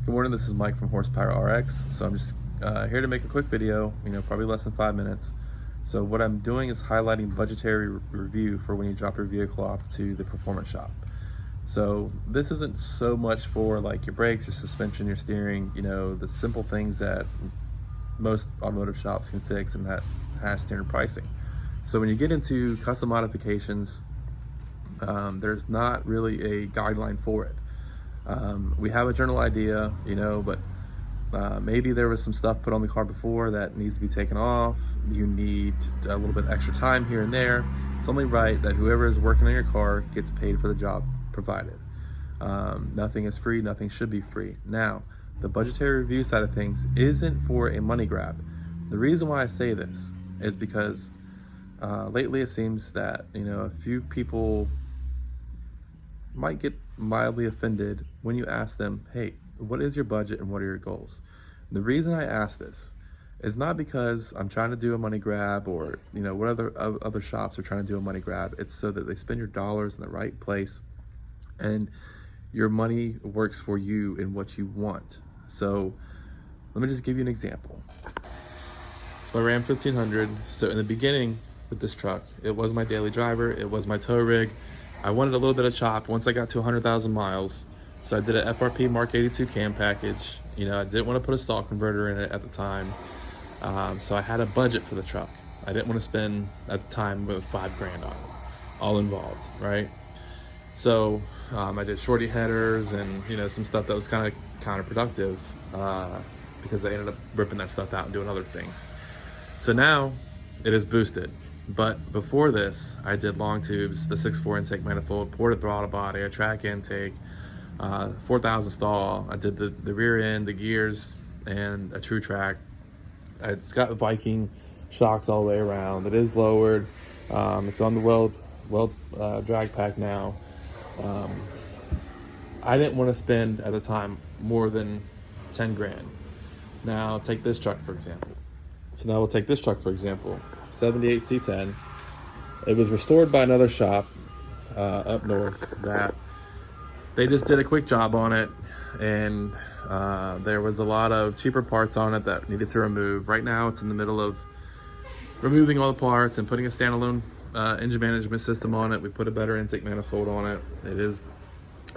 Good morning, this is Mike from Horsepower RX. So I'm just here to make a quick video, probably less than 5 minutes. So what I'm doing is highlighting budgetary review for when you drop your vehicle off to the performance shop. So this isn't so much for like your brakes, your suspension, your steering, the simple things that most automotive shops can fix and that has standard pricing. So when you get into custom modifications, there's not really a guideline for it. We have a general idea, but maybe there was some stuff put on the car before that needs to be taken off. You need a little bit extra time here and there. It's only right that whoever is working on your car gets paid for the job provided. Nothing is free, nothing should be free. Now, the budgetary review side of things isn't for a money grab. The reason why I say this is because lately it seems that, a few people might get mildly offended when you ask them, hey, what is your budget and what are your goals? The reason I ask this is not because I'm trying to do a money grab or what other shops are trying to do a money grab. It's so that they spend your dollars in the right place and your money works for you in what you want. So let me just give you an example. It's my Ram 1500. So in the beginning with this truck, it was my daily driver, it was my tow rig. I wanted a little bit of chop once I got to 100,000 miles. So I did an FRP Mark 82 cam package. I didn't want to put a stall converter in it at the time. So I had a budget for the truck. I didn't want to spend at the time with $5 grand on it, all involved, right? So I did shorty headers and some stuff that was kind of counterproductive because I ended up ripping that stuff out and doing other things. So now it is boosted. But before this, I did long tubes, the 6.4 intake manifold, ported throttle body, a track intake, 4,000 stall. I did the rear end, the gears, and a true track. It's got Viking shocks all the way around. It is lowered. It's on the weld drag pack now. I didn't want to spend at the time more than 10 grand. Now take this truck for example. So now we'll take this truck for example. 78 C10. It was restored by another shop up north that they just did a quick job on it, and there was a lot of cheaper parts on it that needed to remove. Right now it's in the middle of removing all the parts and putting a standalone engine management system on it. We put a better intake manifold on it. It is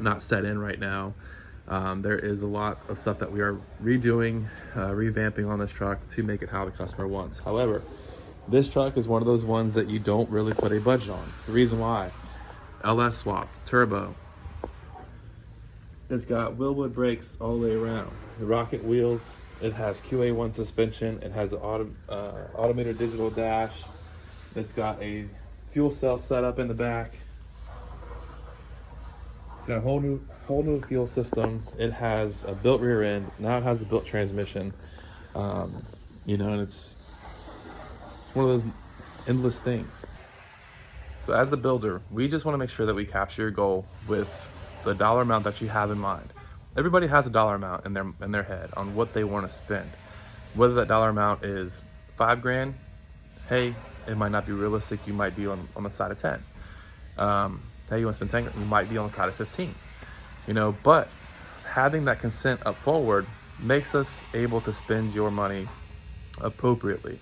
not set in right now. There is a lot of stuff that we are redoing, revamping on this truck to make it how the customer wants. However, this truck is one of those ones that you don't really put a budget on. The reason why: LS swapped, turbo. It's got Wilwood brakes all the way around. The rocket wheels. It has QA1 suspension. It has an automated digital dash. It's got a fuel cell setup in the back. It's got a whole new fuel system. It has a built rear end. Now it has a built transmission. And it's one of those endless things. So as the builder, we just want to make sure that we capture your goal with the dollar amount that you have in mind. Everybody has a dollar amount in their head on what they want to spend. Whether that dollar amount is 5 grand, hey, it might not be realistic. You might be on the side of 10. Hey, you want to spend 10 grand, you might be on the side of 15. But having that consent up forward makes us able to spend your money appropriately.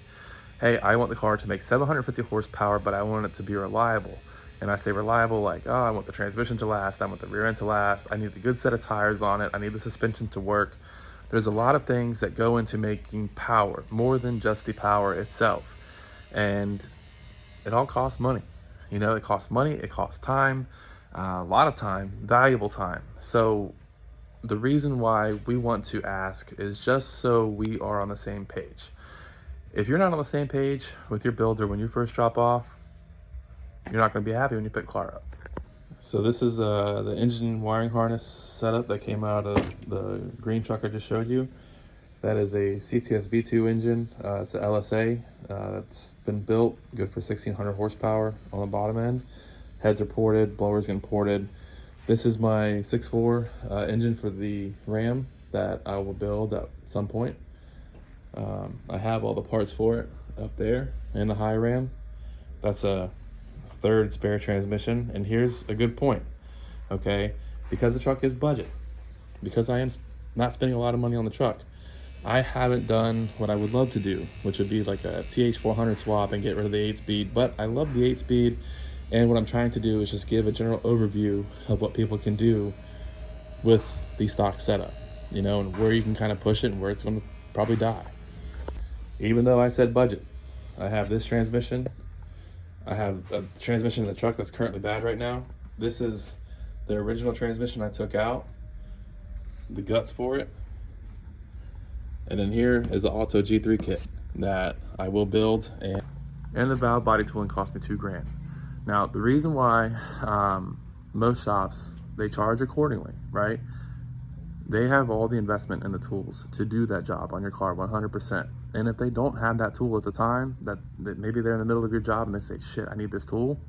Hey, I want the car to make 750 horsepower, but I want it to be reliable. And I say reliable like, I want the transmission to last, I want the rear end to last, I need a good set of tires on it, I need the suspension to work. There's a lot of things that go into making power, more than just the power itself. And it all costs money. It costs money, it costs time, a lot of time, valuable time. So the reason why we want to ask is just so we are on the same page. If you're not on the same page with your builder when you first drop off, you're not going to be happy when you pick car up. So this is the engine wiring harness setup that came out of the green truck I just showed you. That is a CTS V2 engine. It's an LSA. It's been built, good for 1,600 horsepower on the bottom end. Heads are ported, blowers getting ported. This is my 6.4 engine for the Ram that I will build at some point. I have all the parts for it up there in the high Ram. That's a third spare transmission. And here's a good point, okay? Because the truck is budget, because I am not spending a lot of money on the truck. I haven't done what I would love to do, which would be like a TH400 swap and get rid of the 8-speed, but I love the 8-speed, and what I'm trying to do is just give a general overview of what people can do with the stock setup, you know, and where you can kind of push it and where it's going to probably die. Even though I said budget, I have this transmission. I have a transmission in the truck that's currently bad right now. This is the original transmission I took out, the guts for it. And then here is the Auto G3 kit that I will build, and the valve body tooling cost me $2,000. Now, the reason why most shops, they charge accordingly, right? They have all the investment in the tools to do that job on your car 100%. And if they don't have that tool at the time, that maybe they're in the middle of your job and they say, shit, I need this tool,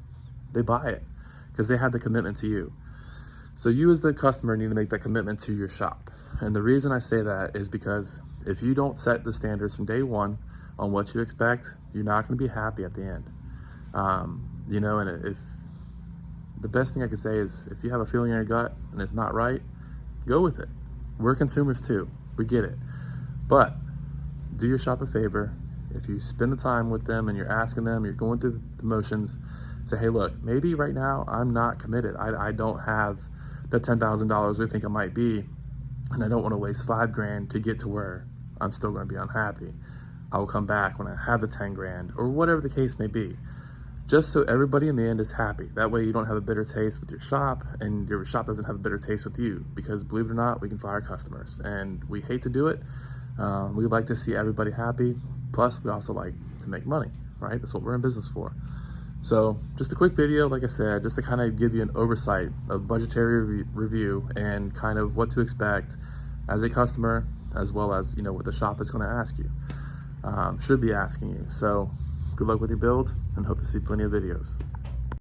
they buy it because they had the commitment to you. So you as the customer need to make that commitment to your shop. And the reason I say that is because if you don't set the standards from day one on what you expect, you're not going to be happy at the end. You know, and if the best thing I can say is if you have a feeling in your gut and it's not right, go with it. We're consumers too, we get it. But do your shop a favor. If you spend the time with them and you're asking them, you're going through the motions, say, hey, look, maybe right now I'm not committed. I don't have the $10,000 we think I might be, and I don't want to waste $5,000 to get to where I'm still going to be unhappy. I will come back when I have the $10,000 or whatever the case may be, just so everybody in the end is happy. That way you don't have a bitter taste with your shop and your shop doesn't have a bitter taste with you, because believe it or not, we can fire customers and we hate to do it. We like to see everybody happy. Plus we also like to make money, right? That's what we're in business for. So just a quick video, like I said, just to kind of give you an oversight of budgetary review and kind of what to expect as a customer, as well as, you know, what the shop is going to ask you, should be asking you. So good luck with your build and hope to see plenty of videos.